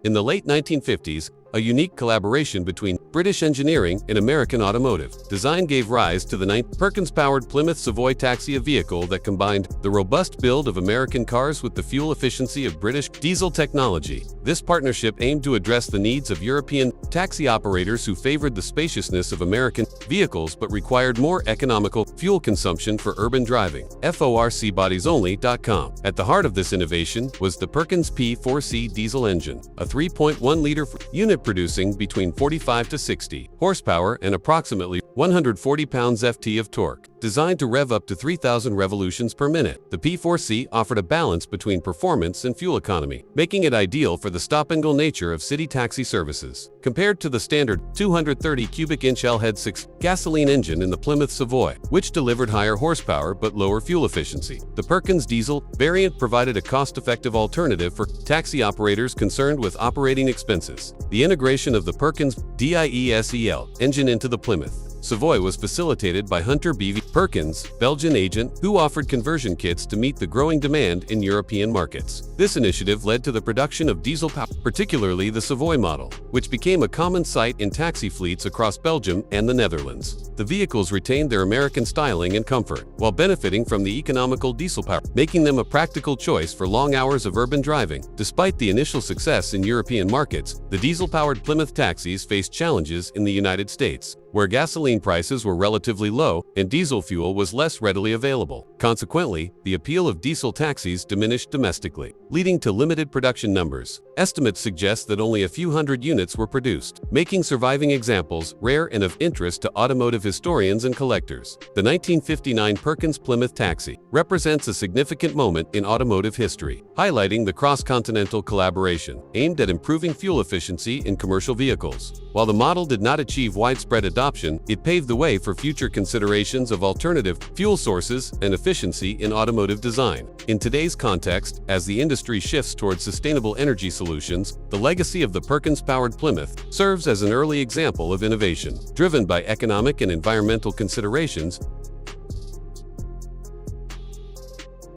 In the late 1950s, a unique collaboration between British engineering and American automotive design gave rise to the Perkins-powered Plymouth Savoy Taxi, a vehicle that combined the robust build of American cars with the fuel efficiency of British diesel technology. This partnership aimed to address the needs of European taxi operators who favored the spaciousness of American vehicles but required more economical fuel consumption for urban driving. FORCbodiesonly.com. At the heart of this innovation was the Perkins P4C diesel engine, a 3.1-liter unit producing between 45 to 60 horsepower and approximately 140 pounds-ft of torque. Designed to rev up to 3,000 revolutions per minute, the P4C offered a balance between performance and fuel economy, making it ideal for the stop-and-go nature of city taxi services. Compared to the standard 230 cubic inch L-head 6 gasoline engine in the Plymouth Savoy, which delivered higher horsepower but lower fuel efficiency, the Perkins Diesel variant provided a cost-effective alternative for taxi operators concerned with operating expenses. The integration of the Perkins Diesel engine into the Plymouth Savoy was facilitated by Hunter B.V. Perkins, Belgian agent, who offered conversion kits to meet the growing demand in European markets. This initiative led to the production of diesel power, particularly the Savoy model, which became a common sight in taxi fleets across Belgium and the Netherlands. The vehicles retained their American styling and comfort, while benefiting from the economical diesel power, making them a practical choice for long hours of urban driving. Despite the initial success in European markets, the diesel-powered Plymouth taxis faced challenges in the United States, where gasoline prices were relatively low and diesel fuel was less readily available. Consequently, the appeal of diesel taxis diminished domestically, leading to limited production numbers. Estimates suggest that only a few hundred units were produced, making surviving examples rare and of interest to automotive historians and collectors. The 1959 Perkins Plymouth Taxi represents a significant moment in automotive history, highlighting the cross-continental collaboration aimed at improving fuel efficiency in commercial vehicles. While the model did not achieve widespread adoption, it paved the way for future considerations of alternative fuel sources and efficiency in automotive design. In today's context, as the industry shifts towards sustainable energy solutions, the legacy of the Perkins-powered Plymouth serves as an early example of innovation. Driven by economic and environmental considerations,